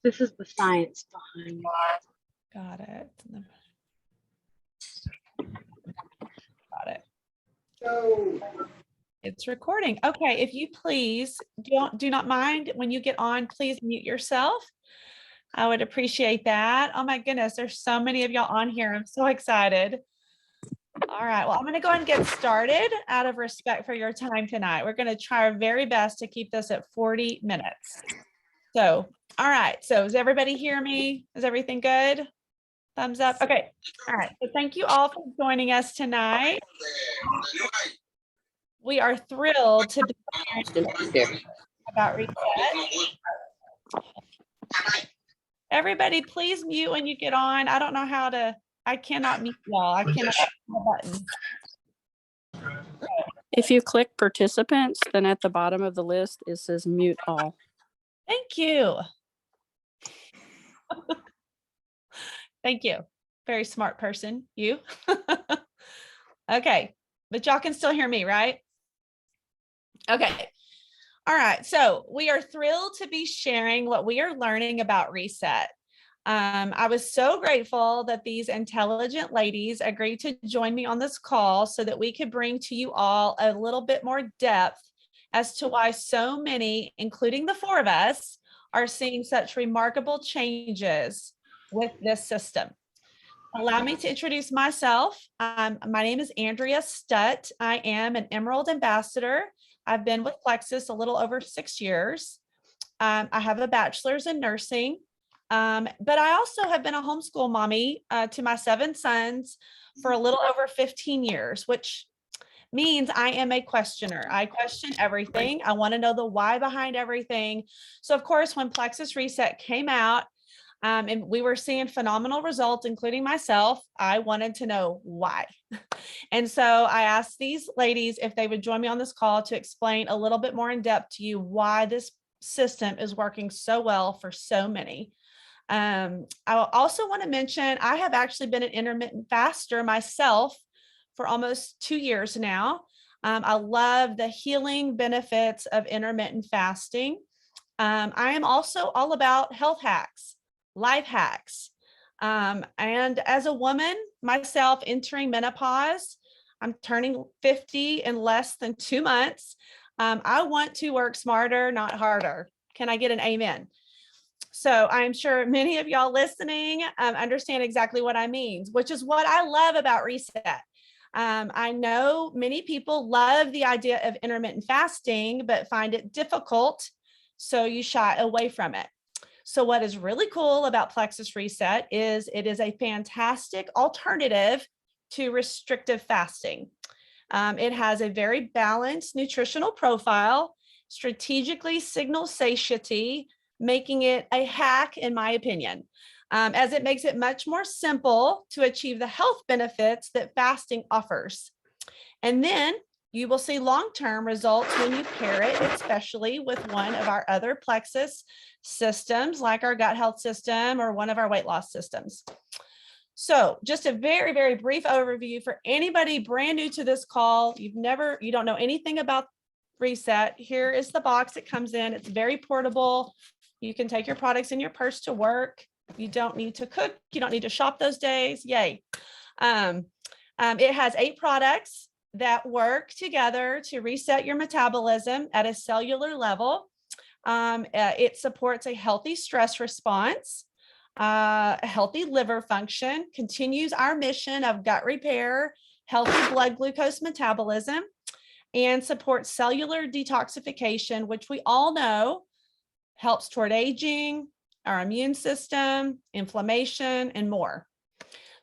This is the science behind it. Got it. Got it. It's recording. Okay, if you please do not mind when you get on, please mute yourself. I would appreciate that. Oh my goodness, there's so many of y'all on here. I'm so excited. All right, well, I'm going to go ahead and get started out of respect for your time tonight. We're going to try our very best to keep this at 40 minutes. So, all right. So does everybody hear me? Is everything good? Thumbs up. Okay. All right. So thank you all for joining us tonight. We are thrilled to be about reset. Everybody, please mute when you get on. I don't know how to, I cannot mute y'all. I cannot hit the button. If you click participants, then at the bottom of the list, it says mute all. Thank you. Thank you. Very smart person, you. Okay, but y'all can still hear me, right? Okay. All right, so we are thrilled to be sharing what we are learning about reset. I was so grateful that these intelligent ladies agreed to join me on this call so that we could bring to you all a little bit more depth as to why so many, including the four of us, are seeing such remarkable changes with this system. Allow me to introduce myself. My name is Andrea Stutt. I am an Emerald Ambassador. I've been with Plexus a little over 6 years. I have a bachelor's in nursing, but I also have been a homeschool mommy to my 7 sons for a little over 15 years, which means I am a questioner. I question everything. I want to know the why behind everything. So of course, when Plexus Reset came out, and we were seeing phenomenal results, including myself, I wanted to know why. And so I asked these ladies if they would join me on this call to explain a little bit more in depth to you why this system is working so well for so many. I also want to mention, I have actually been an intermittent faster myself for almost 2 years now. I love the healing benefits of intermittent fasting. I am also all about health hacks, life hacks. And as a woman myself entering menopause, I'm turning 50 in less than 2 months. I want to work smarter, not harder. Can I get an amen? So I'm sure many of y'all listening understand exactly what I mean, which is what I love about Reset. I know many people love the idea of intermittent fasting, but find it difficult, so you shy away from it. So what is really cool about Plexus Reset is it is a fantastic alternative to restrictive fasting. It has a very balanced nutritional profile, strategically signals satiety, making it a hack, in my opinion, as it makes it much more simple to achieve the health benefits that fasting offers. And then you will see long-term results when you pair it, especially with one of our other Plexus systems, like our gut health system or one of our weight loss systems. So just a very, very brief overview for anybody brand new to this call. You don't know anything about Reset. Here is the box it comes in. It's very portable. You can take your products in your purse to work. You don't need to cook. You don't need to shop those days. Yay. It has 8 products that work together to reset your metabolism at a cellular level. It supports a healthy stress response, a healthy liver function, continues our mission of gut repair, healthy blood glucose metabolism, and supports cellular detoxification, which we all know helps toward aging, our immune system, inflammation, and more.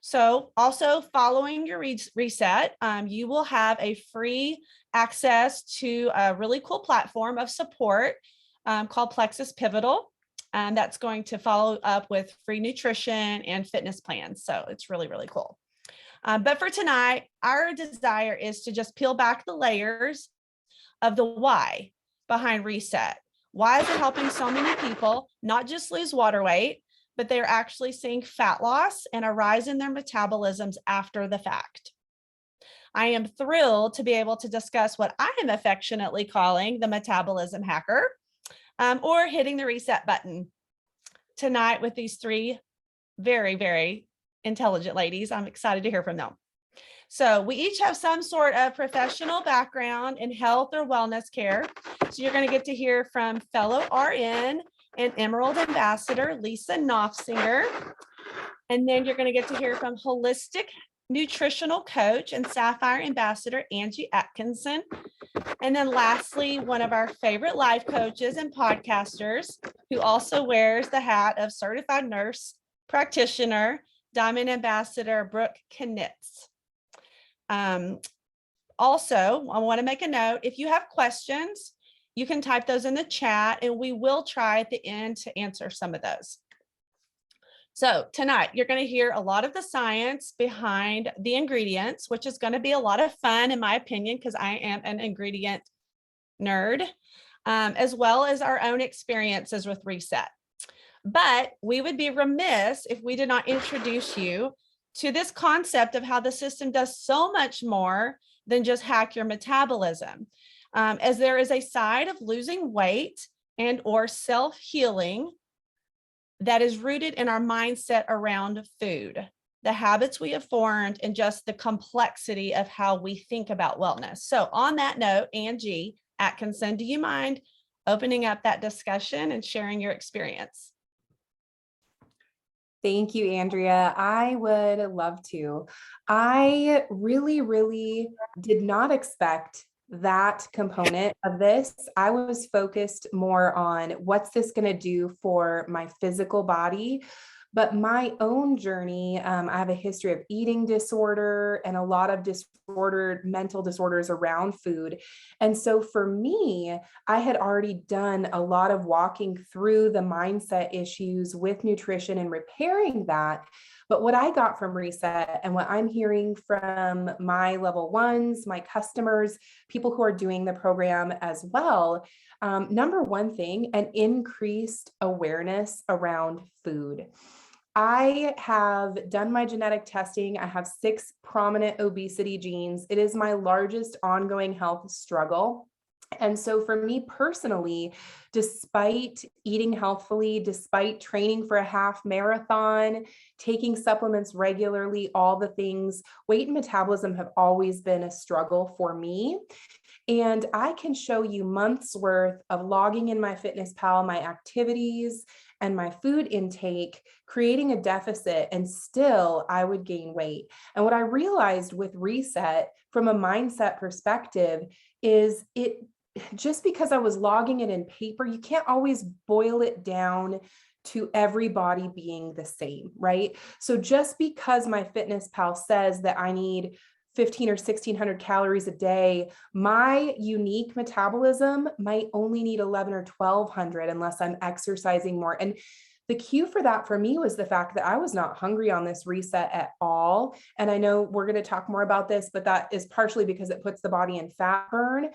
So also following your reset, you will have a free access to a really cool platform of support called Plexus Pivotal. That's going to follow up with free nutrition and fitness plans. So it's really, really cool. But for tonight, our desire is to just peel back the layers of the why behind reset. Why is it helping so many people not just lose water weight, but they're actually seeing fat loss and a rise in their metabolisms after the fact? I am thrilled to be able to discuss what I am affectionately calling the metabolism hacker, or hitting the reset button. tonight with these three very, very intelligent ladies. I'm excited to hear from them. So we each have some sort of professional background in health or wellness care. So you're going to get to hear from fellow RN and Emerald Ambassador Lisa Knopfsinger. And then you're going to get to hear from holistic nutritional coach and Sapphire Ambassador Angie Atkinson. And then lastly, one of our favorite life coaches and podcasters who also wears the hat of certified nurse practitioner, Diamond Ambassador Brooke Knitz. Also, I want to make a note, if you have questions, you can type those in the chat and we will try at the end to answer some of those. So tonight, you're going to hear a lot of the science behind the ingredients, which is going to be a lot of fun, in my opinion, because I am an ingredient nerd, as well as our own experiences with Reset. But we would be remiss if we did not introduce you to this concept of how the system does so much more than just hack your metabolism, as there is a side of losing weight and or self-healing that is rooted in our mindset around food, the habits we have formed, and just the complexity of how we think about wellness. So on that note, Angie Atkinson, do you mind opening up that discussion and sharing your experience? Thank you, Andrea. I would love to. I really did not expect that component of this. I was focused more on what's this going to do for my physical body. But my own journey, I have a history of eating disorder and a lot of mental disorders around food. And so for me, I had already done a lot of walking through the mindset issues with nutrition and repairing that. But what I got from Reset and what I'm hearing from my level ones, my customers, people who are doing the program as well, number one thing, an increased awareness around food. I have done my genetic testing. I have 6 prominent obesity genes. It is my largest ongoing health struggle. And so for me personally, despite eating healthfully, despite training for a half marathon, taking supplements regularly, all the things, weight and metabolism have always been a struggle for me. And I can show you months worth of logging in MyFitnessPal, my activities and my food intake, creating a deficit, and still I would gain weight. And what I realized with Reset from a mindset perspective is just because I was logging it in paper, you can't always boil it down to everybody being the same, right? So just because MyFitnessPal says that I need 15 or 1600 calories a day, my unique metabolism might only need 11 or 1200 unless I'm exercising more. And the cue for that for me was the fact that I was not hungry on this Reset at all. And I know we're going to talk more about this, but that is partially because it puts the body in fat burn.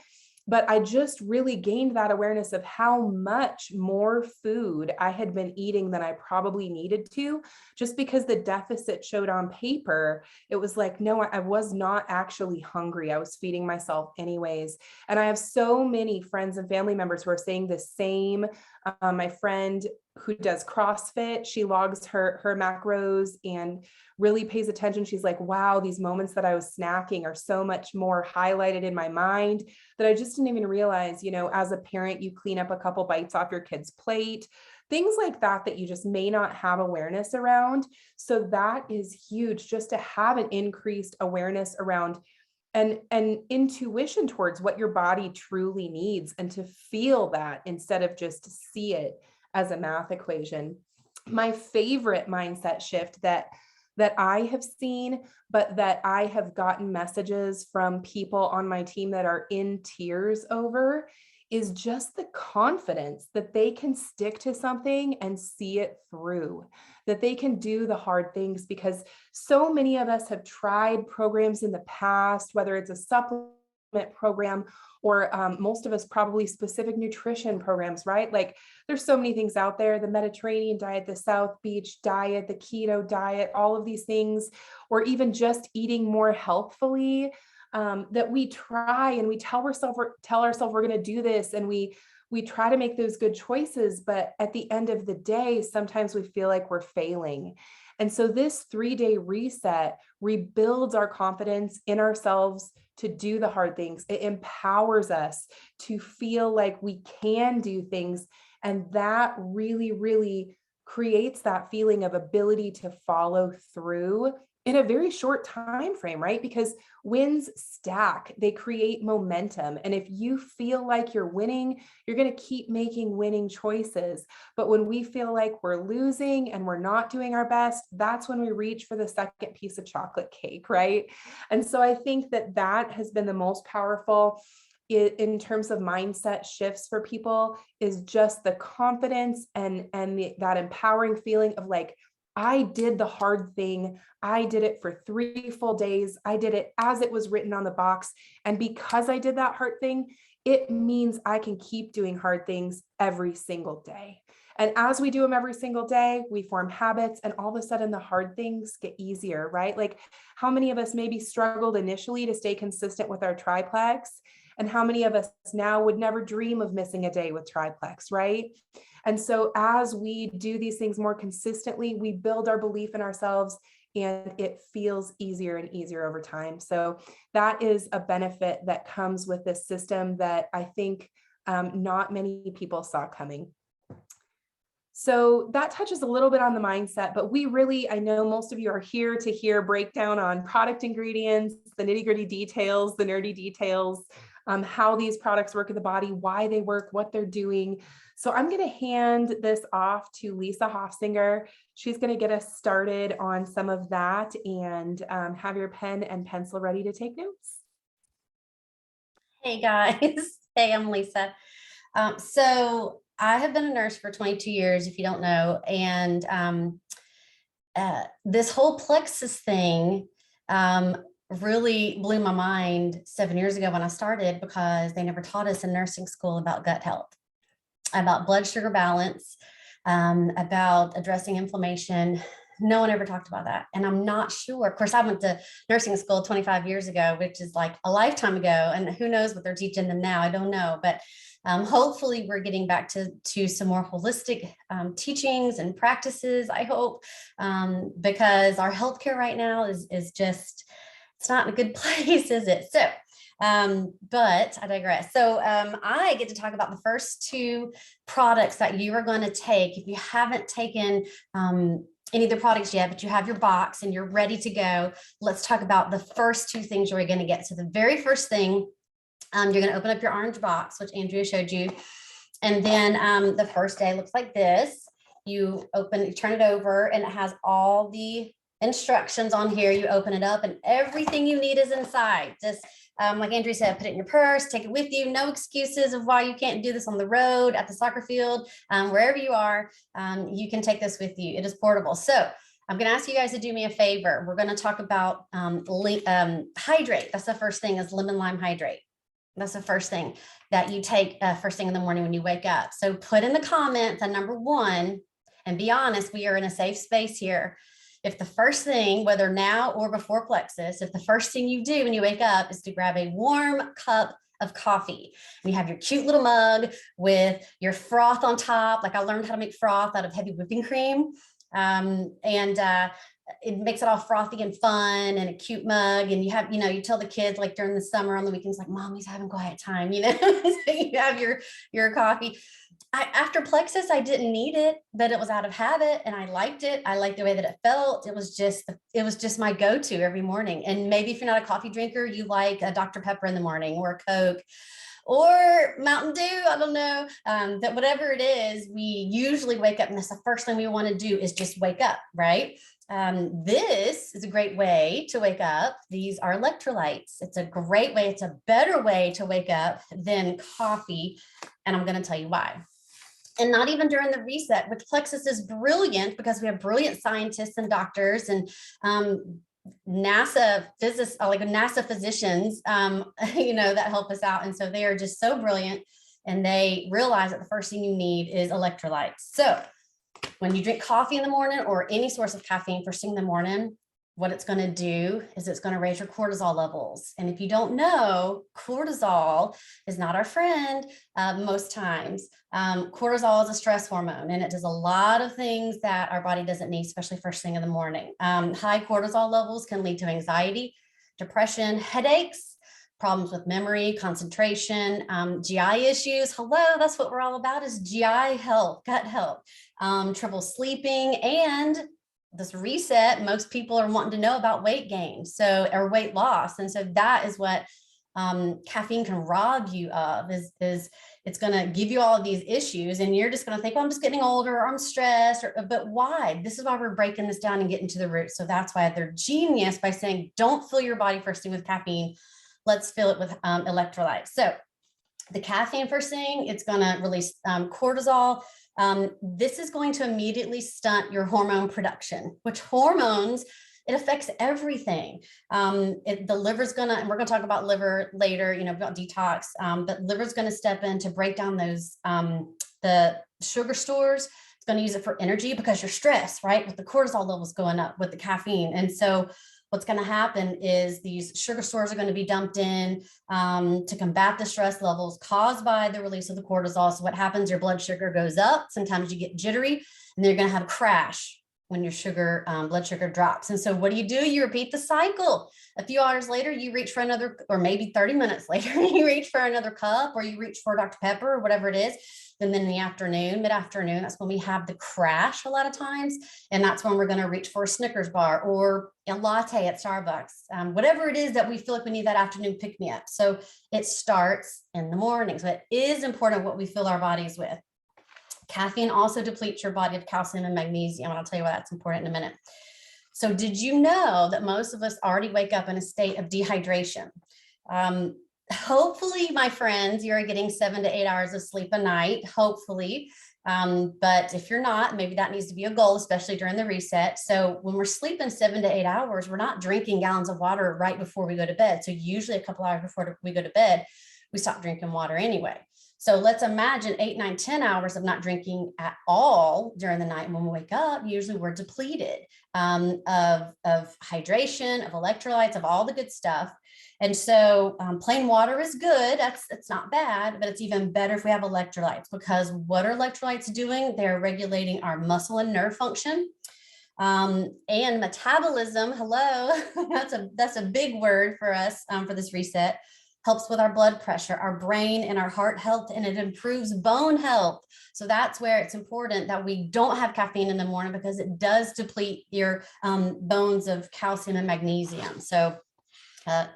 But I just really gained that awareness of how much more food I had been eating than I probably needed to, just because the deficit showed on paper. It was like, no, I was not actually hungry. I was feeding myself anyways. And I have so many friends and family members who are saying the same. My friend who does CrossFit, she logs her macros and really pays attention. She's like, wow, these moments that I was snacking are so much more highlighted in my mind that I just didn't even realize, as a parent, you clean up a couple bites off your kid's plate, things like that, that you just may not have awareness around. So that is huge, just to have an increased awareness around and intuition towards what your body truly needs, and to feel that instead of just see it as a math equation. My favorite mindset shift that I have seen, but that I have gotten messages from people on my team that are in tears over, is just the confidence that they can stick to something and see it through, that they can do the hard things, because so many of us have tried programs in the past, whether it's a supplement program or most of us probably specific nutrition programs, right? Like there's so many things out there, the Mediterranean diet, the South Beach diet, the keto diet, all of these things, or even just eating more healthfully, that we try and we tell ourselves we're going to do this. And we we try to make those good choices, but at the end of the day, sometimes we feel like we're failing. And so this 3-day reset rebuilds our confidence in ourselves to do the hard things. It empowers us to feel like we can do things. And that really, really creates that feeling of ability to follow through in a very short time frame, right? Because wins stack, they create momentum. And if you feel like you're winning, you're going to keep making winning choices. But when we feel like we're losing and we're not doing our best, that's when we reach for the second piece of chocolate cake, right? And so I think that that has been the most powerful in terms of mindset shifts for people, is just the confidence and that empowering feeling of like, I did the hard thing. I did it for 3 full days. I did it as it was written on the box. And because I did that hard thing, it means I can keep doing hard things every single day. And as we do them every single day, we form habits, and all of a sudden the hard things get easier, right? Like, how many of us maybe struggled initially to stay consistent with our triplex? And how many of us now would never dream of missing a day with triplex, right? And so as we do these things more consistently, we build our belief in ourselves, and it feels easier and easier over time. So that is a benefit that comes with this system that I think not many people saw coming. So that touches a little bit on the mindset, but we really, I know most of you are here to hear breakdown on product ingredients, the nitty-gritty details, the nerdy details, how these products work in the body, why they work, what they're doing. So I'm going to hand this off to Lisa Hofsinger. She's going to get us started on some of that, and have your pen and pencil ready to take notes. Hey guys, hey, I'm Lisa. So I have been a nurse for 22 years, if you don't know, and this whole plexus thing really blew my mind 7 years ago when I started, because they never taught us in nursing school about gut health, about blood sugar balance, about addressing inflammation. No one ever talked about that. And I'm not sure. Of course, I went to nursing school 25 years ago, which is like a lifetime ago. And who knows what they're teaching them now? I don't know. But hopefully we're getting back to some more holistic teachings and practices, I hope, because our healthcare right now is just, it's not in a good place, is it? So, but I digress. So I get to talk about the first 2 products that you are going to take. If you haven't taken any of the products yet, but you have your box and you're ready to go, let's talk about the first 2 things you're going to get. So the very first thing, you're going to open up your orange box, which Andrea showed you. And then the first day looks like this. You turn it over, and it has all the instructions on here. You open it up, and everything you need is inside. Just like Andrea said, put it in your purse, take it with you. No excuses of why you can't do this on the road, at the soccer field, wherever you are. You can take this with you. It is portable. So I'm going to ask you guys to do me a favor. We're going to talk about hydrate. That's the first thing, is lemon lime hydrate. That's the first thing that you take first thing in the morning when you wake up. So put in the comments on number 1, and be honest, we are in a safe space here. If the first thing, whether now or before plexus, if the first thing you do when you wake up is to grab a warm cup of coffee, and you have your cute little mug with your froth on top, like I learned how to make froth out of heavy whipping cream, and it makes it all frothy and fun, and a cute mug. And you have, you tell the kids, like during the summer on the weekends, like, Mommy's having quiet time, so you have your coffee. After plexus, I didn't need it, but it was out of habit, and I liked it. I liked the way that it felt. It was just my go-to every morning. And maybe if you're not a coffee drinker, you like a Dr. Pepper in the morning, or a Coke, or Mountain Dew, I don't know, that whatever it is, we usually wake up, and that's the first thing we want to do, is just wake up, right? This is a great way to wake up. These are electrolytes. It's a great way. It's a better way to wake up than coffee. And I'm going to tell you why. And not even during the reset, which plexus is brilliant, because we have brilliant scientists and doctors and NASA physicists, like NASA physicians, that help us out. And so they are just so brilliant, and they realize that the first thing you need is electrolytes. So when you drink coffee in the morning, or any source of caffeine first thing in the morning, what it's going to do is it's going to raise your cortisol levels. And if you don't know, cortisol is not our friend most times. Cortisol is a stress hormone, and it does a lot of things that our body doesn't need, especially first thing in the morning. High cortisol levels can lead to anxiety, depression, headaches, problems with memory, concentration, GI issues. Hello, that's what we're all about, is GI health, gut health, trouble sleeping, and this reset. Most people are wanting to know about weight gain, or weight loss. And so that is what caffeine can rob you of, is it's going to give you all of these issues, and you're just going to think, well, I'm just getting older, or I'm stressed, but why? This is why we're breaking this down and getting to the root. So that's why they're genius by saying, don't fill your body first thing with caffeine. Let's fill it with electrolytes. So the caffeine first thing, it's going to release cortisol. This is going to immediately stunt your hormone production, which hormones, it affects everything. The liver's gonna, and we're gonna talk about liver later, about detox, but liver's gonna step in to break down those, the sugar stores. It's gonna use it for energy because you're stressed, right? With the cortisol levels going up with the caffeine. And so what's going to happen is these sugar stores are going to be dumped in to combat the stress levels caused by the release of the cortisol. So what happens? Your blood sugar goes up. Sometimes you get jittery, and then you're going to have a crash when your blood sugar drops. And so what do? You repeat the cycle. A few hours later, you reach for another, or maybe 30 minutes later, you reach for another cup, or you reach for Dr. Pepper, or whatever it is. And then in the afternoon, mid-afternoon, that's when we have the crash a lot of times. And that's when we're going to reach for a Snickers bar or a latte at Starbucks, whatever it is that we feel like we need that afternoon pick-me-up. So it starts in the morning. So it is important what we fill our bodies with. Caffeine also depletes your body of calcium and magnesium, and I'll tell you why that's important in a minute. So did you know that most of us already wake up in a state of dehydration? Hopefully, my friends, you're getting 7 to 8 hours of sleep a night, hopefully. But if you're not, maybe that needs to be a goal, especially during the reset. So when we're sleeping 7 to 8 hours, we're not drinking gallons of water right before we go to bed. So usually a couple hours before we go to bed, we stop drinking water anyway. So let's imagine 8, 9, 10 hours of not drinking at all during the night. When we wake up, usually we're depleted of hydration, of electrolytes, of all the good stuff. And so plain water is good. It's not bad, but it's even better if we have electrolytes, because what are electrolytes doing? They're regulating our muscle and nerve function and metabolism. Hello, that's a big word for us for this reset. Helps with our blood pressure, our brain and our heart health, and it improves bone health. So that's where it's important that we don't have caffeine in the morning, because it does deplete your bones of calcium and magnesium. So the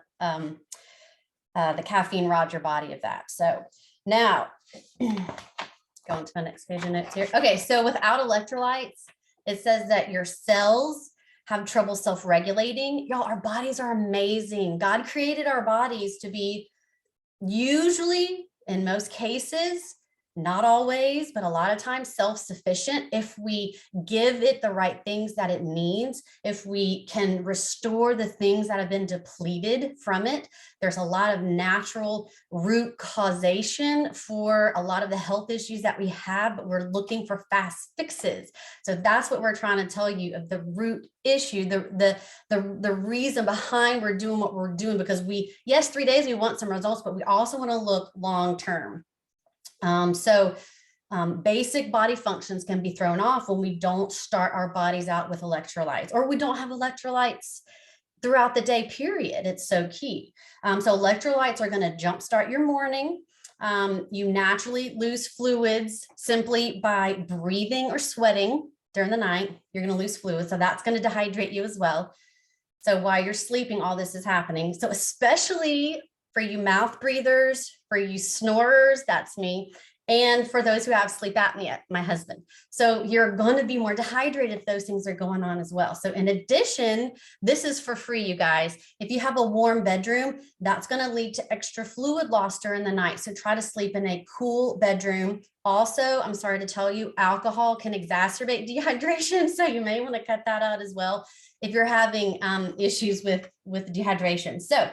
caffeine robs your body of that. So now going to the next page of notes here. Okay, so without electrolytes, it says that your cells have trouble self-regulating. Y'all, our bodies are amazing. God created our bodies to be, usually in most cases, not always, but a lot of times self-sufficient. If we give it the right things that it needs, if we can restore the things that have been depleted from it, there's a lot of natural root causation for a lot of the health issues that we have, but we're looking for fast fixes. So that's what we're trying to tell you of the root issue, the reason behind we're doing what we're doing, because yes, 3 days, we want some results, but we also want to look long-term. Basic body functions can be thrown off when we don't start our bodies out with electrolytes, or we don't have electrolytes throughout the day, period. It's so key. So electrolytes are going to jumpstart your morning. You naturally lose fluids simply by breathing or sweating during the night. You're going to lose fluids. So that's going to dehydrate you as well. So while you're sleeping, all this is happening. So especially for you mouth breathers, for you snorers, that's me, and for those who have sleep apnea, my husband. So you're going to be more dehydrated if those things are going on as well. So in addition, this is for free, you guys. If you have a warm bedroom, that's going to lead to extra fluid loss during the night. So try to sleep in a cool bedroom. Also, I'm sorry to tell you, alcohol can exacerbate dehydration. So you may want to cut that out as well if you're having issues with dehydration. So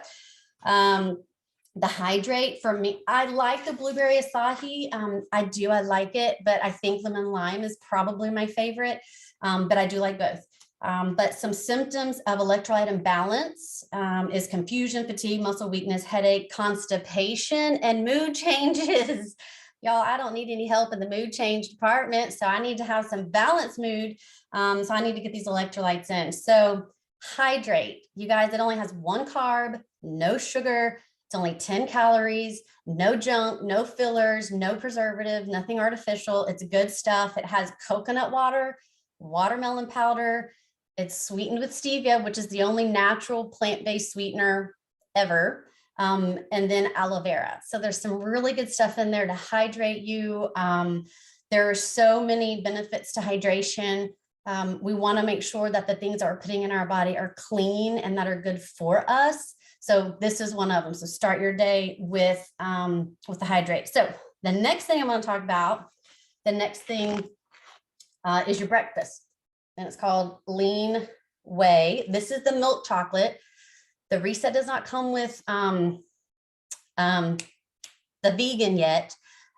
the hydrate for me, I like the blueberry acai. I like it, but I think lemon lime is probably my favorite. But I do like both. But some symptoms of electrolyte imbalance is confusion, fatigue, muscle weakness, headache, constipation, and mood changes. Y'all, I don't need any help in the mood change department, so I need to have some balanced mood. So I need to get these electrolytes in. So hydrate. You guys, it only has 1 carb, no sugar. It's only 10 calories, no junk, no fillers, no preservative, nothing artificial. It's good stuff. It has coconut water, watermelon powder. It's sweetened with stevia, which is the only natural plant-based sweetener ever. And then aloe vera. So there's some really good stuff in there to hydrate you. There are so many benefits to hydration. We want to make sure that the things that we're putting in our body are clean and that are good for us. So this is one of them. So start your day with the hydrate. So the next thing I'm going to talk about, the next thing is your breakfast. And it's called Lean Whey. This is the milk chocolate. The Reset does not come with the vegan yet.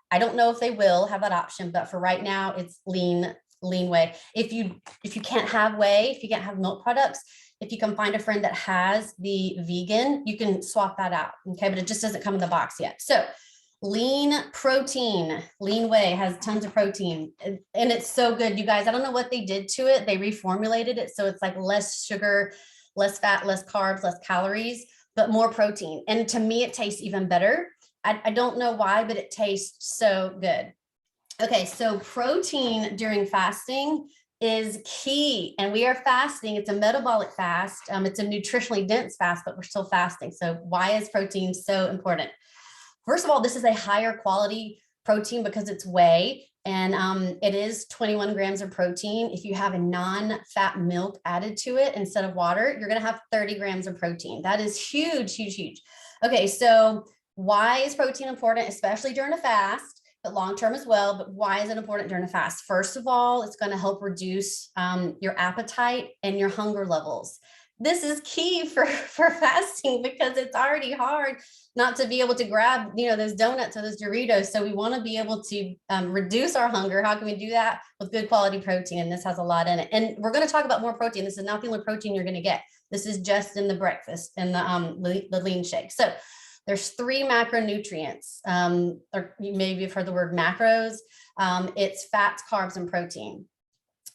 I don't know if they will have that option, but for right now, it's lean whey. If you can't have whey, if you can't have milk products, if you can find a friend that has the vegan, you can swap that out. Okay, but it just doesn't come in the box yet. So lean protein, lean whey has tons of protein, and it's so good, you guys. I don't know what they did to it. They reformulated it so it's like less sugar, less fat, less carbs, less calories, but more protein. And to me, it tastes even better. I don't know why, but it tastes so good. Okay, so protein during fasting is key, and we are fasting. It's a metabolic fast. It's a nutritionally dense fast, but we're still fasting. So why is protein so important? First of all, this is a higher quality protein because it's whey, and it is 21 grams of protein. If you have a non-fat milk added to it instead of water, you're going to have 30 grams of protein. That is huge, huge, huge. Okay, so why is protein important, especially during a fast, but long-term as well? But why is it important during a fast? First of all, it's going to help reduce your appetite and your hunger levels. This is key for fasting because it's already hard not to be able to grab, those donuts or those Doritos. So we want to be able to reduce our hunger. How can we do that? With good quality protein. And this has a lot in it. And we're going to talk about more protein. This is not the only protein you're going to get. This is just in the breakfast, in the lean shake. So there's 3 macronutrients, or maybe you've heard the word macros. It's fats, carbs, and protein.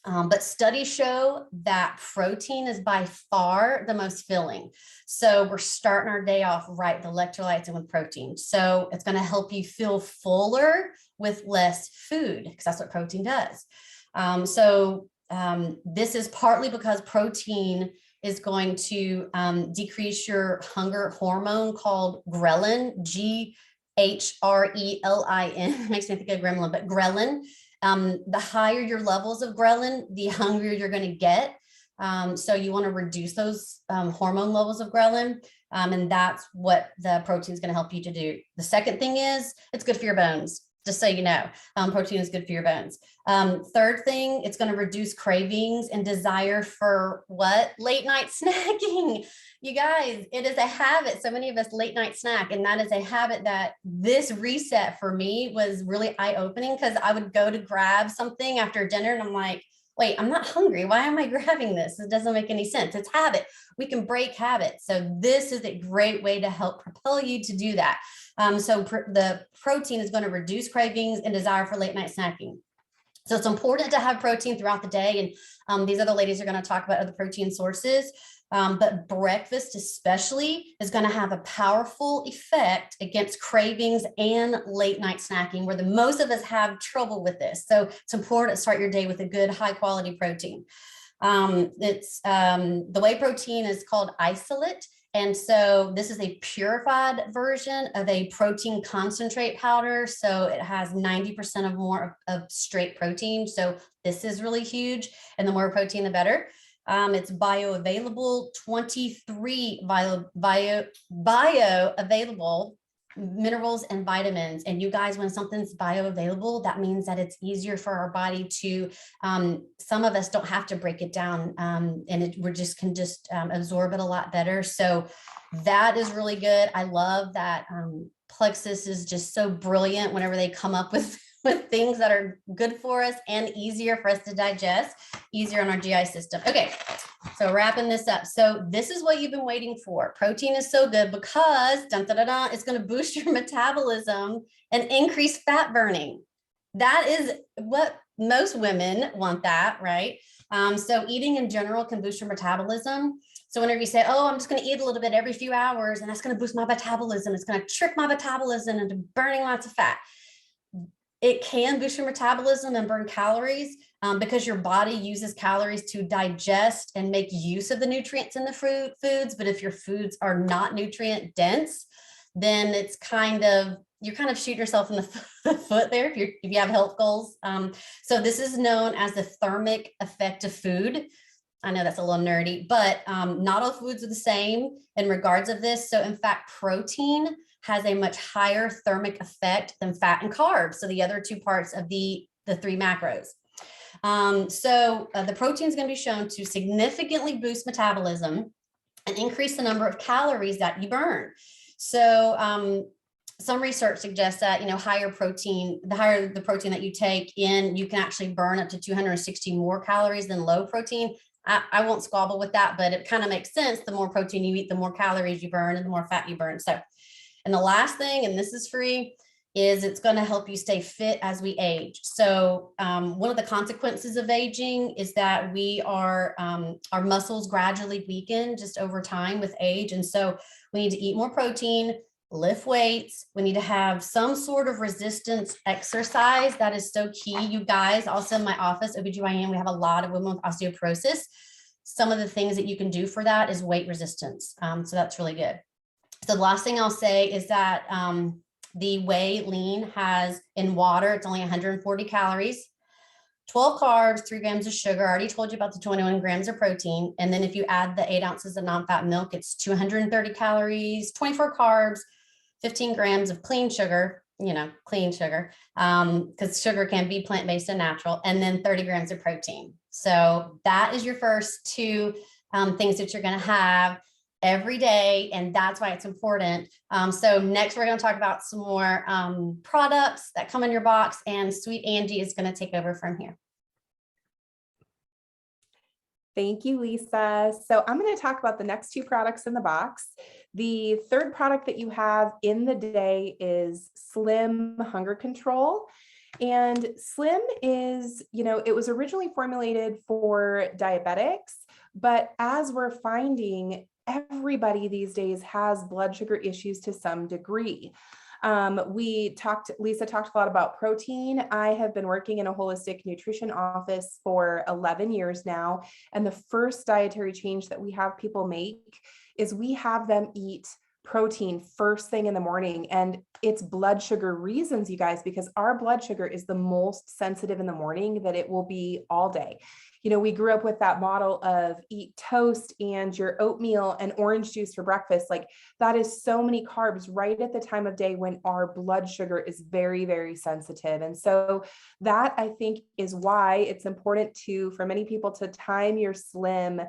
But studies show that protein is by far the most filling. So we're starting our day off right, the electrolytes and with protein. So it's going to help you feel fuller with less food, because that's what protein does. This is partly because protein is going to decrease your hunger hormone called ghrelin, Ghrelin. Makes me think of gremlin, but ghrelin. The higher your levels of ghrelin, the hungrier you're going to get. So you want to reduce those hormone levels of ghrelin. And that's what the protein is going to help you to do. The second thing is it's good for your bones. Just so you know, protein is good for your bones. Third thing, it's going to reduce cravings and desire for what? Late night snacking. You guys, it is a habit. So many of us late night snack, and that is a habit that this reset for me was really eye-opening, because I would go to grab something after dinner and I'm like, wait, I'm not hungry. Why am I grabbing this? It doesn't make any sense. It's habit. We can break habits. So this is a great way to help propel you to do that. The protein is going to reduce cravings and desire for late night snacking. So it's important to have protein throughout the day. And these other ladies are going to talk about other protein sources. But breakfast especially is going to have a powerful effect against cravings and late night snacking, where the most of us have trouble with this. So it's important to start your day with a good high quality protein. The whey protein is called isolate. And so this is a purified version of a protein concentrate powder. So it has 90% or more of straight protein. So this is really huge. And the more protein, the better. It's bioavailable, 23 bioavailable minerals and vitamins. And you guys, when something's bioavailable, that means that it's easier for our body to, some of us don't have to break it down, and we can absorb it a lot better. So that is really good. I love that Plexus is just so brilliant whenever they come up with with things that are good for us and easier for us to digest, easier on our GI system. Okay, so wrapping this up. So this is what you've been waiting for. Protein is so good because dun, dun, dun, dun, it's going to boost your metabolism and increase fat burning. That is what most women want, that, right? So eating in general can boost your metabolism. So whenever you say, oh, I'm just going to eat a little bit every few hours and that's going to boost my metabolism, it's going to trick my metabolism into burning lots of fat. It can boost your metabolism and burn calories because your body uses calories to digest and make use of the nutrients in the foods. But if your foods are not nutrient dense, then it's you're kind of shooting yourself in the foot there if you have health goals. So this is known as the thermic effect of food. I know that's a little nerdy, but not all foods are the same in regards of this. So in fact, protein has a much higher thermic effect than fat and carbs. So the other two parts of the three macros. The protein is going to be shown to significantly boost metabolism and increase the number of calories that you burn. So some research suggests that, higher protein, the higher the protein that you take in, you can actually burn up to 260 more calories than low protein. I won't squabble with that, but it kind of makes sense. The more protein you eat, the more calories you burn and the more fat you burn. So, and the last thing, and this is free, is it's going to help you stay fit as we age. So one of the consequences of aging is that our muscles gradually weaken just over time with age. And so we need to eat more protein, lift weights. We need to have some sort of resistance exercise. That is so key, you guys. Also in my office, OBGYN, we have a lot of women with osteoporosis. Some of the things that you can do for that is weight resistance. So that's really good. So the last thing I'll say is that the Whey Lean has in water, it's only 140 calories, 12 carbs, 3 grams of sugar. I already told you about the 21 grams of protein. And then if you add the 8 ounces of non-fat milk, it's 230 calories, 24 carbs, 15 grams of clean sugar, because sugar can be plant-based and natural, and then 30 grams of protein. So that is your first two things that you're going to have every day. And that's why it's important. So next we're going to talk about some more products that come in your box, and Sweet Angie is going to take over from here. Thank you, Lisa. So I'm going to talk about the next two products in the box. The third product that you have in the day is Slim Hunger Control. And Slim is, it was originally formulated for diabetics, but as we're finding, everybody these days has blood sugar issues to some degree. Lisa talked a lot about protein. I have been working in a holistic nutrition office for 11 years now. And the first dietary change that we have people make is we have them eat protein first thing in the morning. And it's blood sugar reasons, you guys, because our blood sugar is the most sensitive in the morning that it will be all day. We grew up with that model of eat toast and your oatmeal and orange juice for breakfast. Like that is so many carbs right at the time of day when our blood sugar is very, very sensitive. And so that, I think, is why it's important for many people to time your Slim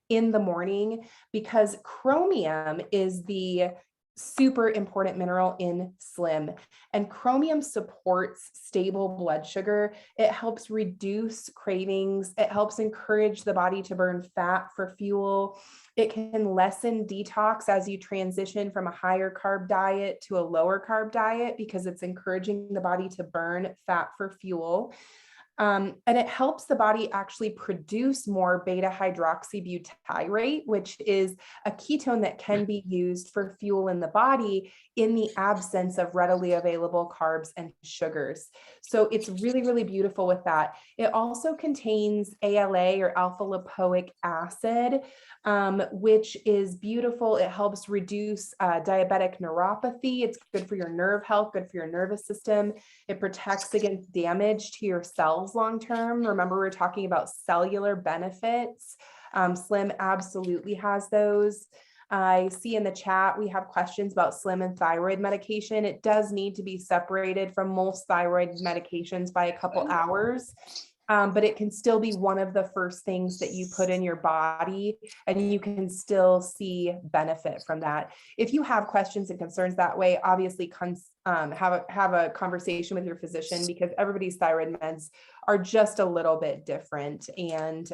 in the morning, because chromium is the super important mineral in Slim, and chromium supports stable blood sugar. It helps reduce cravings. It helps encourage the body to burn fat for fuel. It can lessen detox as you transition from a higher carb diet to a lower carb diet, because it's encouraging the body to burn fat for fuel. And it helps the body actually produce more beta hydroxybutyrate, which is a ketone that can be used for fuel in the body in the absence of readily available carbs and sugars. So it's really, really beautiful with that. It also contains ALA, or alpha lipoic acid, which is beautiful. It helps reduce diabetic neuropathy. It's good for your nerve health, good for your nervous system. It protects against damage to your cells long-term. Remember, we're talking about cellular benefits. Slim absolutely has those. I see in the chat, we have questions about Slim and thyroid medication. It does need to be separated from most thyroid medications by a couple hours. but it can still be one of the first things that you put in your body, and you can still see benefit from that. If you have questions and concerns that way, obviously have a conversation with your physician, because everybody's thyroid meds are just a little bit different. And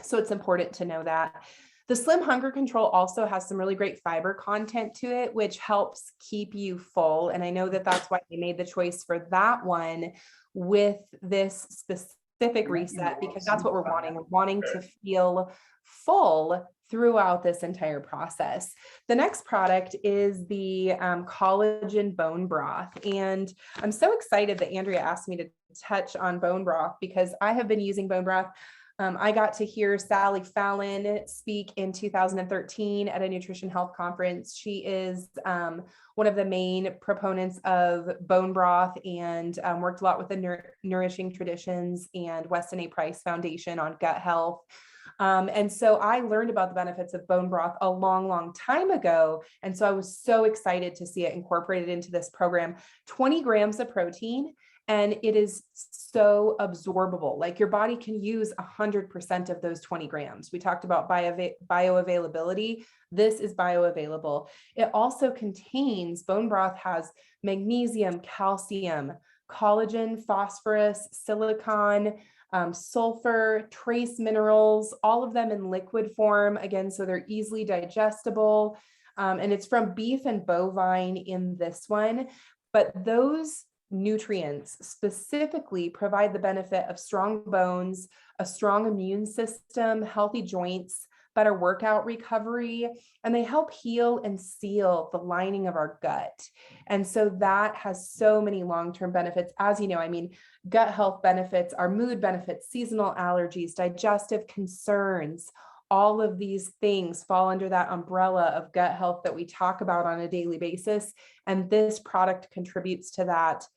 so it's important to know that. The Slim Hunger Control also has some really great fiber content to it, which helps keep you full. And I know that that's why they made the choice for that one with this specific reset, because that's what we're wanting. We're wanting to feel full throughout this entire process. The next product is the collagen bone broth. And I'm so excited that Andrea asked me to touch on bone broth, because I have been using bone broth. I got to hear Sally Fallon speak in 2013 at a nutrition health conference. She is one of the main proponents of bone broth, and worked a lot with the Nourishing Traditions and Weston A. Price Foundation on gut health. And so I learned about the benefits of bone broth a long, long time ago. And so I was so excited to see it incorporated into this program. 20 grams of protein, and it is so absorbable. Like your body can use 100% of those 20 grams. We talked about bioavailability. This is bioavailable. It also contains, bone broth has magnesium, calcium, collagen, phosphorus, silicon, sulfur, trace minerals, all of them in liquid form. Again, so they're easily digestible. And it's from beef and bovine in this one. But those nutrients specifically provide the benefit of strong bones, a strong immune system, healthy joints, better workout recovery, and they help heal and seal the lining of our gut. And so that has so many long-term benefits. As you know, I mean, gut health benefits are mood benefits, seasonal allergies, digestive concerns. All of these things fall under that umbrella of gut health that we talk about on a daily basis. And this product contributes to that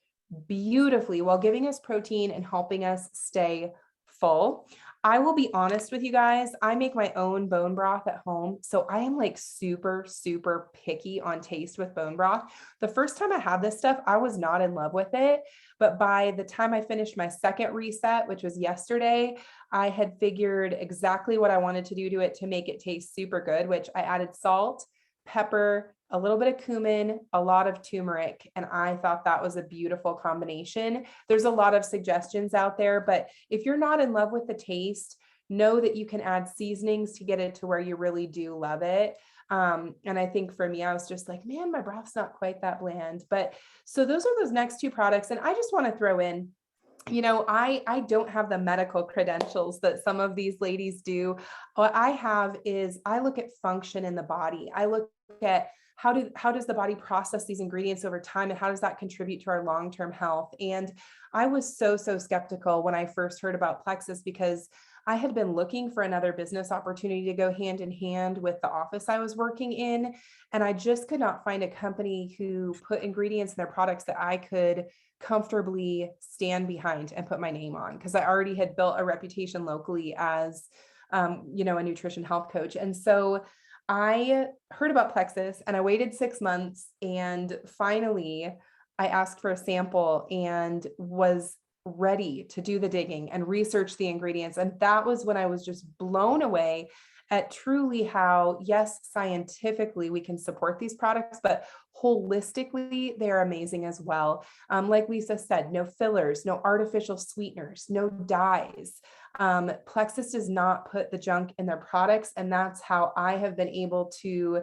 beautifully while giving us protein and helping us stay full. I will be honest with you guys, I make my own bone broth at home. So I am like super, super picky on taste with bone broth. The first time I had this stuff, I was not in love with it. But by the time I finished my second reset, which was yesterday, I had figured exactly what I wanted to do to it to make it taste super good, which I added salt, pepper, a little bit of cumin, a lot of turmeric. And I thought that was a beautiful combination. There's a lot of suggestions out there, but if you're not in love with the taste, know that you can add seasonings to get it to where you really do love it. And I think for me, I was just like, man, my broth's not quite that bland. But so those are those next two products. And I just want to throw in, you know, I don't have the medical credentials that some of these ladies do. What I have is I look at function in the body. I look at how does the body process these ingredients over time, and how does that contribute to our long-term health? And I was so skeptical when I first heard about Plexus, because I had been looking for another business opportunity to go hand in hand with the office I was working in. And I just could not find a company who put ingredients in their products that I could comfortably stand behind and put my name on, because I already had built a reputation locally as, you know, a nutrition health coach. And so I heard about Plexus and I waited 6 months, and finally I asked for a sample and was ready to do the digging and research the ingredients. And that was when I was just blown away at truly how, yes, scientifically we can support these products, but holistically they're amazing as well. Like Lisa said, no fillers, no artificial sweeteners, no dyes. Plexus does not put the junk in their products. And that's how I have been able to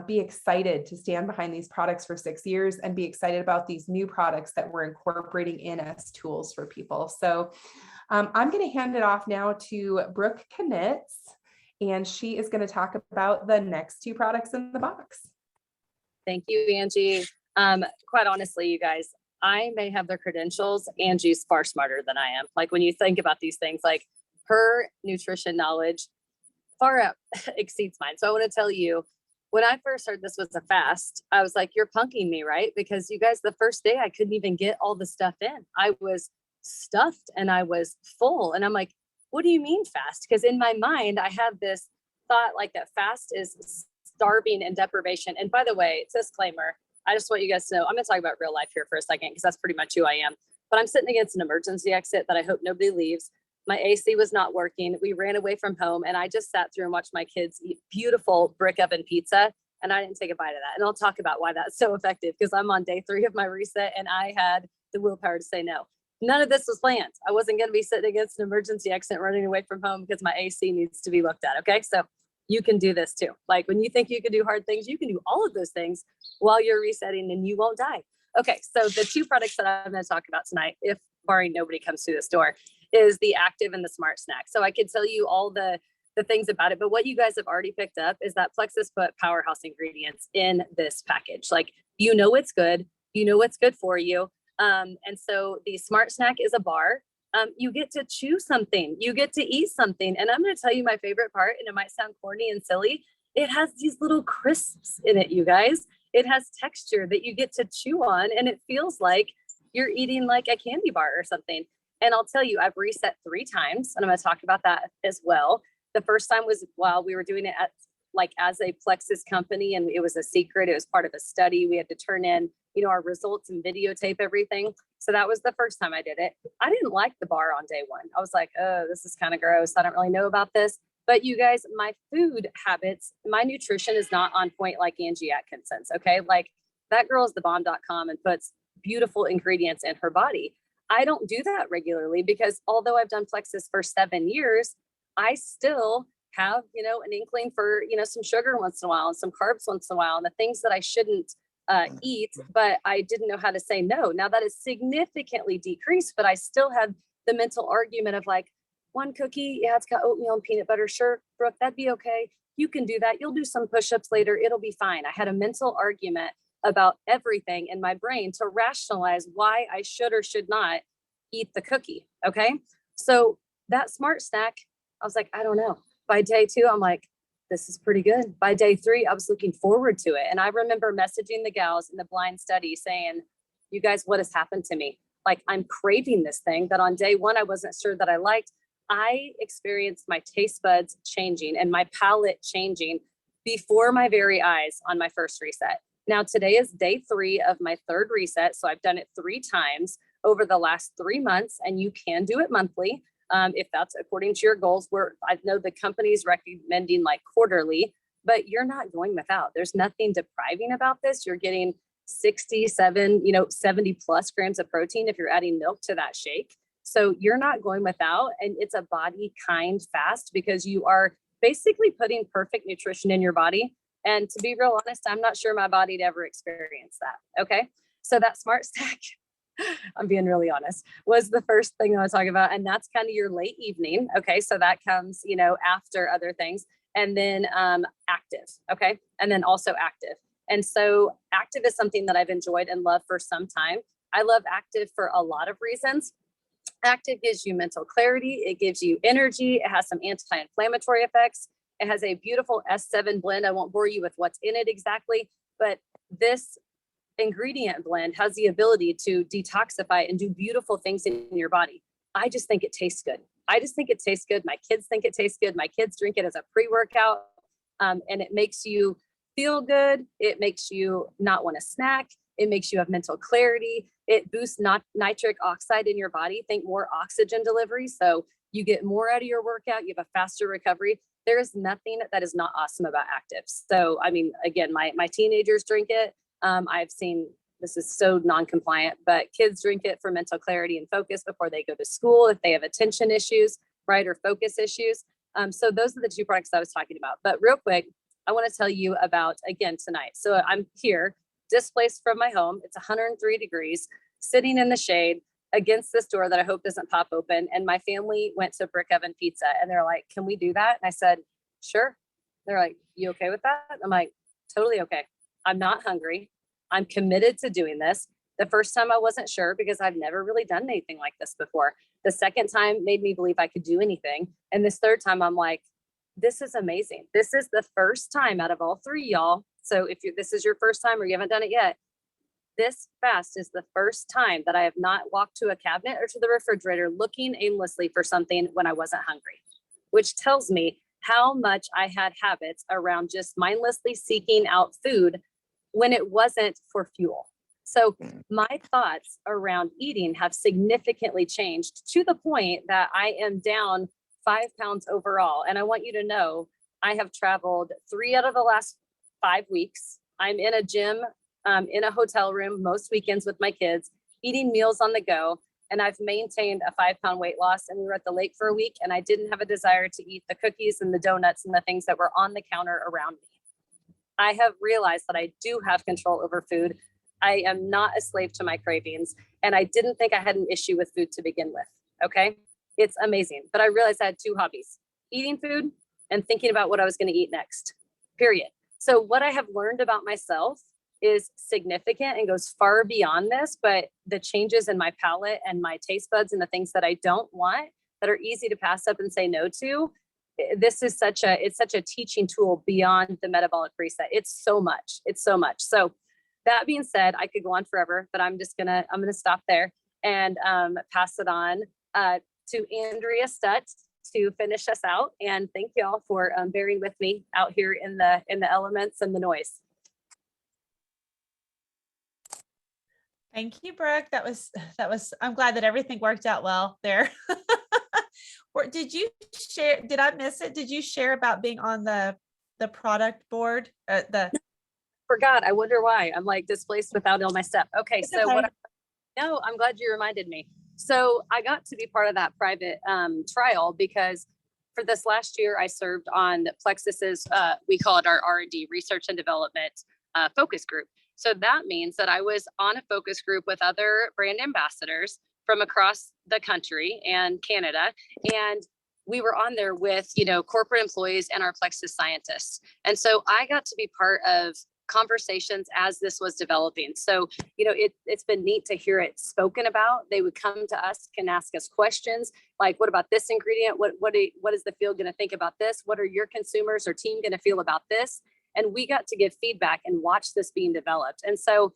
be excited to stand behind these products for 6 years and be excited about these new products that we're incorporating in as tools for people. So I'm going to hand it off now to Brooke Knitz, and she is going to talk about the next two products in the box. Thank you, Angie. Quite honestly, you guys, I may have the credentials. Angie's far smarter than I am. Like when you think about these things, like her nutrition knowledge far exceeds mine. So I want to tell you, when I first heard this was a fast, I was like, you're punking me, right? Because you guys, the first day I couldn't even get all the stuff in. I was stuffed and I was full. And I'm like, what do you mean fast? Because in my mind, I have this thought like that fast is starving and deprivation. And by the way, disclaimer, I just want you guys to know, I'm going to talk about real life here for a second, because that's pretty much who I am. but I'm sitting against an emergency exit that I hope nobody leaves. My AC was not working. We ran away from home, and I just sat through and watched my kids eat beautiful brick oven pizza. And I didn't take a bite of that. And I'll talk about why that's so effective, because I'm on day 3 of my reset and I had the willpower to say no. None of this was planned. I wasn't going to be sitting against an emergency exit running away from home because my AC needs to be looked at. Okay. So you can do this too. Like when you think you can do hard things, you can do all of those things while you're resetting and you won't die. Okay. So the 2 products that I'm going to talk about tonight, if barring nobody comes through this door, is the Active and the Smart Snack. So I could tell you all the things about it, but what you guys have already picked up is that Plexus put powerhouse ingredients in this package. Like, you know, it's good, you know, it's good for you. And so the Smart Snack is a bar. You get to chew something, you get to eat something. And I'm going to tell you my favorite part, and it might sound corny and silly. It has these little crisps in it, you guys. It has texture that you get to chew on, and it feels like you're eating like a candy bar or something. And I'll tell you, I've reset 3 times, and I'm going to talk about that as well. The first time was while we were doing it at as a Plexus company, and it was a secret. It was part of a study. We had to turn in, our results and videotape everything. So that was the first time I did it. I didn't like the bar on day 1. I was like, oh, this is kind of gross. I don't really know about this. But you guys, my food habits, my nutrition is not on point like Angie Atkinson's. Okay. Like that girl is thebomb.com and puts beautiful ingredients in her body. I don't do that regularly because although I've done Plexus for 7 years, I still have, an inkling for, some sugar once in a while and some carbs once in a while and the things that I shouldn't eat, but I didn't know how to say no. Now that is significantly decreased, but I still have the mental argument of like 1 cookie. Yeah, it's got oatmeal and peanut butter. Sure, Brooke, that'd be okay. You can do that. You'll do some push-ups later. It'll be fine. I had a mental argument about everything in my brain to rationalize why I should or should not eat the cookie. Okay. So that Smart Snack, I was like, I don't know. By day 2, I'm like, this is pretty good. By day 3, I was looking forward to it. And I remember messaging the gals in the blind study saying, you guys, what has happened to me? Like, I'm craving this thing that on day 1, I wasn't sure that I liked. I experienced my taste buds changing and my palate changing before my very eyes on my first reset. Now, today is day 3 of my 3rd reset. So I've done it 3 times over the last 3 months, and you can do it monthly. If that's according to your goals, I know the company's recommending like quarterly, but you're not going without. There's nothing depriving about this. You're getting 67, 70 plus grams of protein if you're adding milk to that shake. So you're not going without, and it's a body kind fast because you are basically putting perfect nutrition in your body. And to be real honest, I'm not sure my body'd ever experienced that. Okay. So that Smart Snack, I'm being really honest, was the first thing I was talking about. And that's kind of your late evening. Okay. So that comes, after other things. And then Active. Okay. And then also Active. And so Active is something that I've enjoyed and loved for some time. I love Active for a lot of reasons. Active gives you mental clarity. It gives you energy. It has some anti-inflammatory effects. It has a beautiful S7 blend. I won't bore you with what's in it exactly, but this ingredient blend has the ability to detoxify and do beautiful things in your body. I just think it tastes good. My kids think it tastes good. My kids drink it as a pre-workout, and it makes you feel good. It makes you not want to snack. It makes you have mental clarity. It boosts nitric oxide in your body. Think more oxygen delivery. So you get more out of your workout. You have a faster recovery. There is nothing that is not awesome about Active. So, I mean, again, my teenagers drink it. I've seen, this is so non-compliant, but kids drink it for mental clarity and focus before they go to school, if they have attention issues, right, or focus issues. So those are the 2 products I was talking about. But real quick, I want to tell you about, again, tonight. So I'm here, displaced from my home. It's 103 degrees, sitting in the shade against this door that I hope doesn't pop open. And my family went to Brick Oven Pizza and they're like, can we do that? And I said, sure. They're like, you okay with that? I'm like, totally okay. I'm not hungry. I'm committed to doing this. The first time I wasn't sure because I've never really done anything like this before. The second time made me believe I could do anything. And this 3rd time, I'm like, this is amazing. This is the first time out of all 3 y'all. So if this is your first time or you haven't done it yet, this fast is the first time that I have not walked to a cabinet or to the refrigerator looking aimlessly for something when I wasn't hungry, which tells me how much I had habits around just mindlessly seeking out food when it wasn't for fuel. So my thoughts around eating have significantly changed to the point that I am down 5 pounds overall. And I want you to know, I have traveled 3 out of the last 5 weeks. I'm in a gym, in a hotel room most weekends with my kids, eating meals on the go. And I've maintained a 5-pound weight loss. And we were at the lake for a week and I didn't have a desire to eat the cookies and the donuts and the things that were on the counter around me. I have realized that I do have control over food. I am not a slave to my cravings. And I didn't think I had an issue with food to begin with. Okay. It's amazing. But I realized I had 2 hobbies: eating food and thinking about what I was going to eat next, period. So what I have learned about myself is significant and goes far beyond this, but the changes in my palate and my taste buds and the things that I don't want that are easy to pass up and say no to, this is such a teaching tool beyond the metabolic reset. It's so much. So that being said, I could go on forever, but I'm gonna stop there and pass it on to Andrea Stutt to finish us out. And thank you all for bearing with me out here in the elements and the noise. Thank you, Brooke. That was, I'm glad that everything worked out well there. Or did you share, did I miss it? Did you share about being on the product board? Forgot. I wonder why. I'm like displaced without all my stuff. Okay. It's So okay. no, I'm glad you reminded me. So I got to be part of that private trial because for this last year, I served on Plexus's, we call it our R&D, research and development focus group. So that means that I was on a focus group with other brand ambassadors from across the country and Canada. And we were on there with, corporate employees and our Plexus scientists. And so I got to be part of conversations as this was developing. So, it's been neat to hear it spoken about. They would come to us and ask us questions like, what about this ingredient? What is the field going to think about this? What are your consumers or team going to feel about this? And we got to give feedback and watch this being developed. And so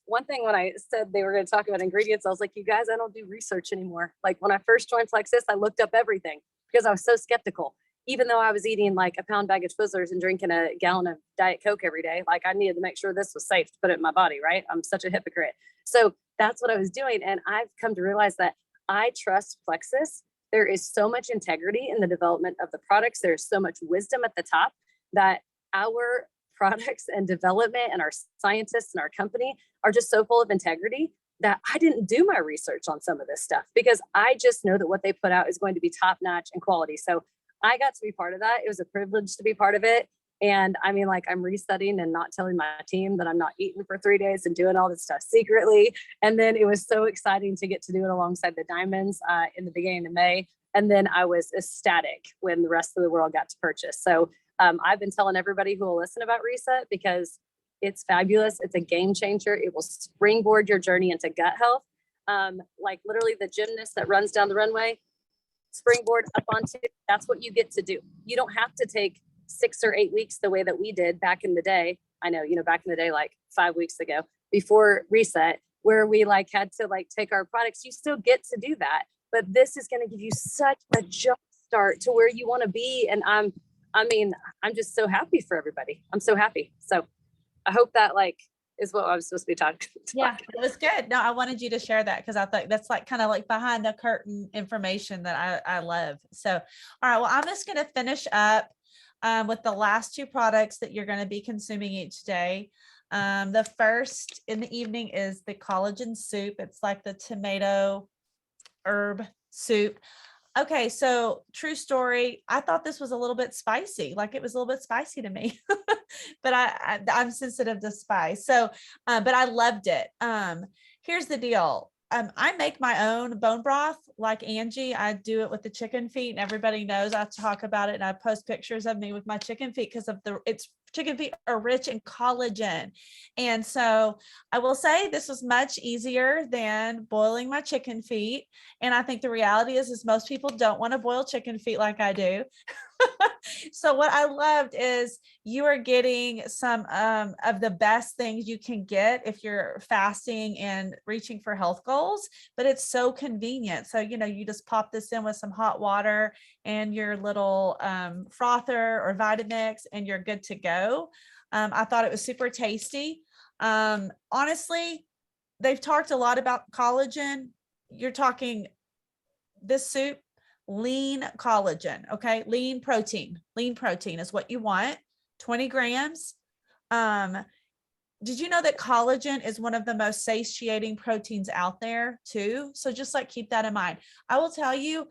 one thing when I said they were going to talk about ingredients, I was like, you guys, I don't do research anymore. Like when I first joined Plexus, I looked up everything because I was so skeptical. Even though I was eating like a pound bag of Twizzlers and drinking a gallon of Diet Coke every day, like I needed to make sure this was safe to put it in my body, right? I'm such a hypocrite. So that's what I was doing. And I've come to realize that I trust Plexus. There is so much integrity in the development of the products. There's so much wisdom at the top that our products and development and our scientists and our company are just so full of integrity that I didn't do my research on some of this stuff because I just know that what they put out is going to be top notch and quality. So I got to be part of that. It was a privilege to be part of it. And I mean, like I'm restudying and not telling my team that I'm not eating for 3 days and doing all this stuff secretly. And then it was so exciting to get to do it alongside the Diamonds in the beginning of May. And then I was ecstatic when the rest of the world got to purchase. So I've been telling everybody who will listen about Reset because it's fabulous. It's a game changer. It will springboard your journey into gut health. Like literally the gymnast that runs down the runway, springboard up onto, that's what you get to do. You don't have to take 6 or 8 weeks the way that we did back in the day. I know, back in the day, like 5 weeks ago before Reset, where we like had to like take our products. You still get to do that, but this is going to give you such a jump start to where you want to be. And I'm just so happy for everybody. I'm so happy. So I hope that like is what I was supposed to be talking. Yeah, it was good. No, I wanted you to share that because I thought that's like kind of like behind the curtain information that I love. So, all right, well, I'm just going to finish up with the last 2 products that you're going to be consuming each day. The first in the evening is the collagen soup. It's like the tomato herb soup. Okay, so true story. I thought this was a little bit spicy. Like it was a little bit spicy to me, but I'm sensitive to spice. So, but I loved it. Here's the deal. I make my own bone broth like Angie. I do it with the chicken feet and everybody knows I talk about it and I post pictures of me with my chicken feet because of chicken feet are rich in collagen. And so I will say this was much easier than boiling my chicken feet. And I think the reality is most people don't want to boil chicken feet like I do. So what I loved is you are getting some of the best things you can get if you're fasting and reaching for health goals, but it's so convenient. So, you just pop this in with some hot water and your little frother or Vitamix and you're good to go. I thought it was super tasty. Honestly, they've talked a lot about collagen. You're talking this soup, lean collagen. Okay. Lean protein is what you want. 20 grams. Did you know that collagen is one of the most satiating proteins out there too? So just like keep that in mind. I will tell you,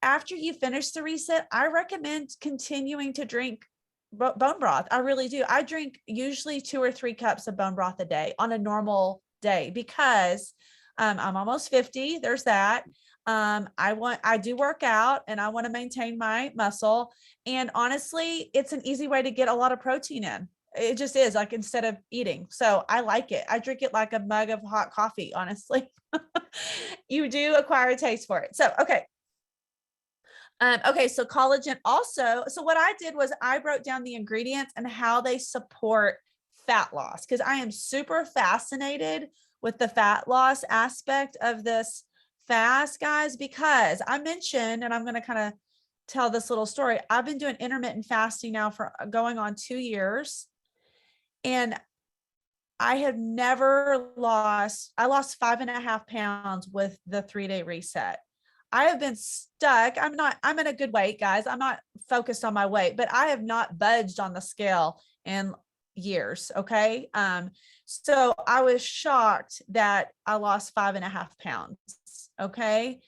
after you finish the reset, I recommend continuing to drink bone broth. I really do. I drink usually 2 or 3 cups of bone broth a day on a normal day because I'm almost 50. There's that. I do work out and I want to maintain my muscle. And honestly, it's an easy way to get a lot of protein in. It just is, like, instead of eating. So I like it. I drink it like a mug of hot coffee, honestly. You do acquire a taste for it. So, okay. Okay, so collagen also. So what I did was I wrote down the ingredients and how they support fat loss, because I am super fascinated with the fat loss aspect of this fast, guys, because I mentioned, and I'm going to kind of tell this little story. I've been doing intermittent fasting now for going on 2 years. And I have never lost, I lost 5.5 pounds with the 3-day reset. I have been stuck. I'm in a good weight, guys. I'm not focused on my weight, but I have not budged on the scale in years. Okay. So I was shocked that I lost 5.5 pounds. Okay.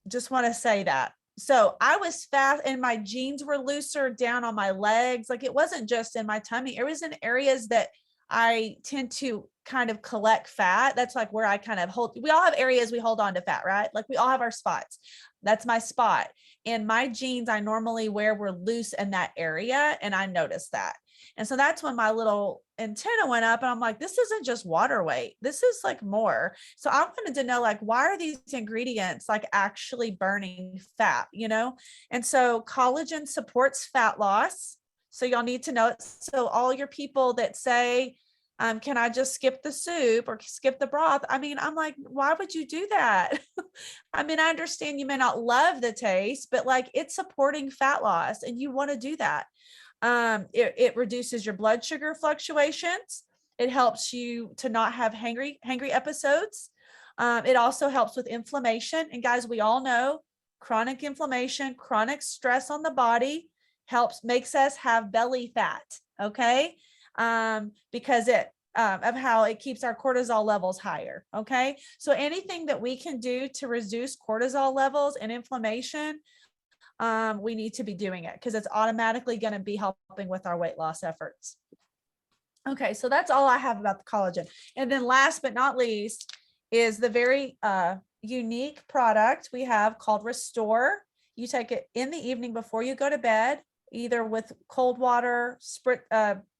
Just want to say that. So I was fat and my jeans were looser down on my legs. Like, it wasn't just in my tummy. It was in areas that I tend to kind of collect fat. That's like where I kind of hold, we all have areas we hold on to fat, right? Like we all have our spots. That's my spot. And my jeans I normally wear were loose in that area. And I noticed that. And so that's when my little antenna went up and I'm like, this isn't just water weight. This is like more. So I wanted to know, like, why are these ingredients like actually burning fat, you know? And so collagen supports fat loss. So y'all need to know it. So all your people that say, can I just skip the soup or skip the broth? I mean, I'm like, why would you do that? I mean, I understand you may not love the taste, but like, it's supporting fat loss and you want to do that. It reduces your blood sugar fluctuations. It helps you to not have hangry episodes. It also helps with inflammation. And guys, we all know chronic inflammation, chronic stress on the body makes us have belly fat. Okay. Because of how it keeps our cortisol levels higher. Okay. So anything that we can do to reduce cortisol levels and inflammation, we need to be doing it because it's automatically going to be helping with our weight loss efforts. Okay. So that's all I have about the collagen. And then last but not least is the very unique product we have called Restore. You take it in the evening before you go to bed, either with cold water,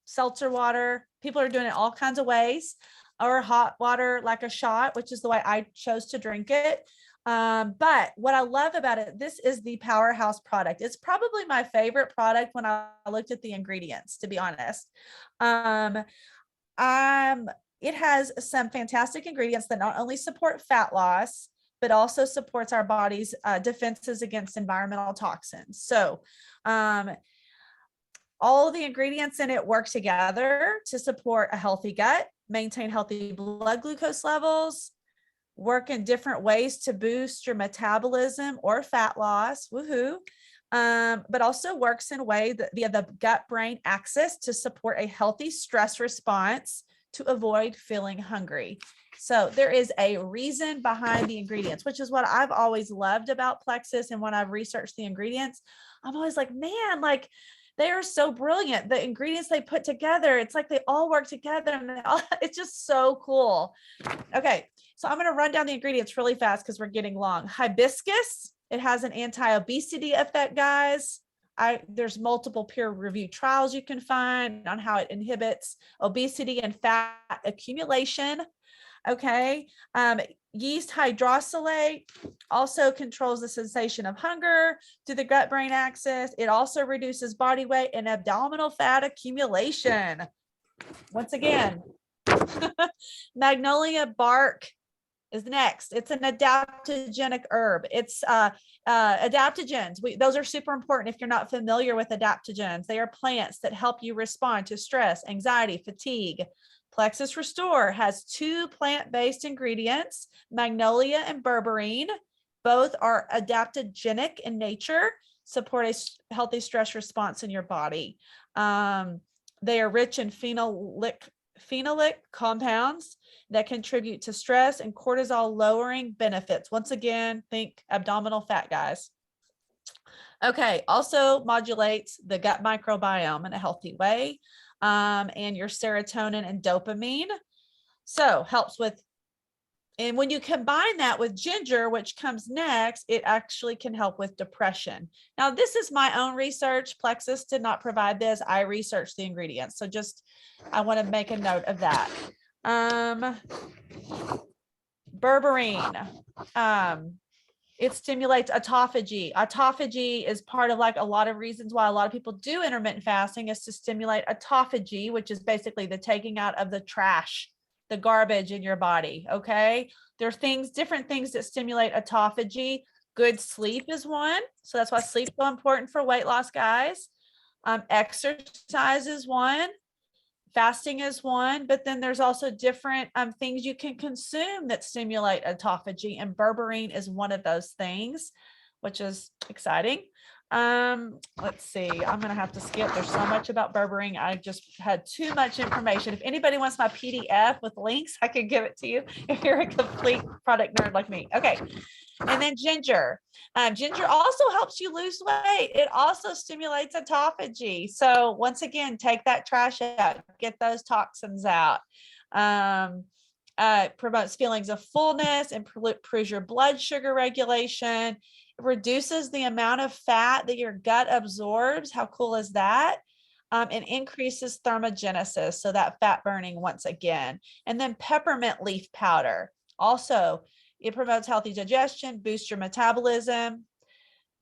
seltzer water. People are doing it all kinds of ways, or hot water, like a shot, which is the way I chose to drink it. But what I love about it, this is the powerhouse product. It's probably my favorite product when I looked at the ingredients, to be honest. It has some fantastic ingredients that not only support fat loss, but also supports our body's defenses against environmental toxins. So, all of the ingredients in it work together to support a healthy gut, maintain healthy blood glucose levels, work in different ways to boost your metabolism or fat loss, woohoo, but also works in a way that via the gut-brain axis to support a healthy stress response to avoid feeling hungry. So there is a reason behind the ingredients, which is what I've always loved about Plexus. And when I've researched the ingredients, I'm always like, man, like, they are so brilliant. The ingredients they put together, it's like they all work together and it's just so cool. Okay. So I'm going to run down the ingredients really fast because we're getting long. Hibiscus, it has an anti-obesity effect, guys. There's multiple peer-reviewed trials you can find on how it inhibits obesity and fat accumulation. Okay. Yeast hydrolysate also controls the sensation of hunger through the gut-brain axis. It also reduces body weight and abdominal fat accumulation. Once again, magnolia bark is next. It's an adaptogenic herb. It's adaptogens. Those are super important if you're not familiar with adaptogens. They are plants that help you respond to stress, anxiety, fatigue. Plexus Restore has 2 plant-based ingredients, magnolia and berberine. Both are adaptogenic in nature, support a healthy stress response in your body. They are rich in phenolic compounds that contribute to stress and cortisol lowering benefits. Once again, think abdominal fat, guys. Okay, also modulates the gut microbiome in a healthy way, and your serotonin and dopamine. So helps with, and when you combine that with ginger, which comes next, it actually can help with depression. Now, this is my own research. Plexus did not provide this. I researched the ingredients. So just, I want to make a note of that. Berberine. It stimulates autophagy. Autophagy is part of like a lot of reasons why a lot of people do intermittent fasting, is to stimulate autophagy, which is basically the taking out of the trash, the garbage in your body. Okay. There are things, different things that stimulate autophagy. Good sleep is one. So that's why sleep's so important for weight loss, guys. Exercise is one. Fasting is one, but then there's also different things you can consume that stimulate autophagy, and berberine is one of those things, which is exciting. Let's see, I'm gonna have to skip. There's so much about berberine. I just had too much information. If anybody wants my PDF with links, I can give it to you if you're a complete product nerd like me. Okay. And then ginger. Ginger also helps you lose weight. It also stimulates autophagy. So once again, take that trash out, get those toxins out. Promotes feelings of fullness, improves your blood sugar regulation. It reduces the amount of fat that your gut absorbs. How cool is that? And increases thermogenesis, so that fat burning once again. And then peppermint leaf powder. Also, it promotes healthy digestion, boosts your metabolism.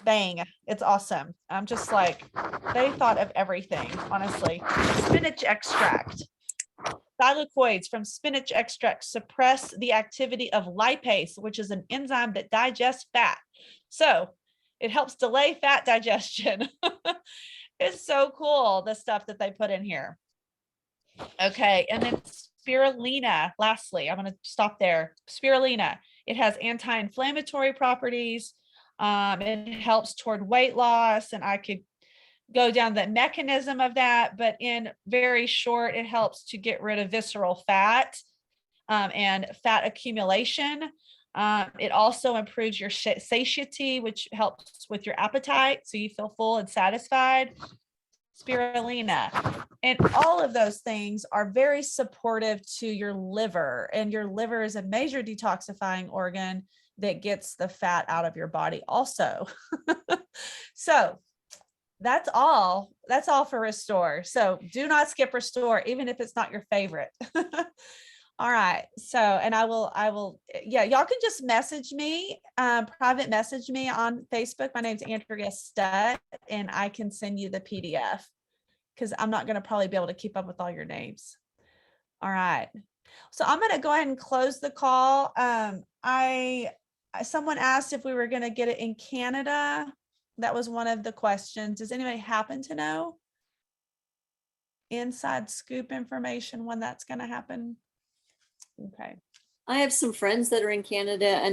Bang, it's awesome. I'm just like, they thought of everything, honestly. Spinach extract. Thylakoids from spinach extract suppress the activity of lipase, which is an enzyme that digests fat. So it helps delay fat digestion. It's so cool, the stuff that they put in here. Okay, and then spirulina. Lastly, I'm going to stop there. Spirulina. It has anti-inflammatory properties. It helps toward weight loss, and I could go down the mechanism of that, but in very short, it helps to get rid of visceral fat and fat accumulation. It also improves your satiety, which helps with your appetite, so you feel full and satisfied. Spirulina, and all of those things are very supportive to your liver, and your liver is a major detoxifying organ that gets the fat out of your body also. So that's all for Restore. So do not skip Restore, even if it's not your favorite. All right. So, and I will, yeah, y'all can just message me, private message me on Facebook. My name's Andrea Stutt, and I can send you the PDF, because I'm not going to probably be able to keep up with all your names. All right. So I'm going to go ahead and close the call. Someone asked if we were going to get it in Canada. That was one of the questions. Does anybody happen to know inside scoop information when that's going to happen? Okay. I have some friends that are in Canada, and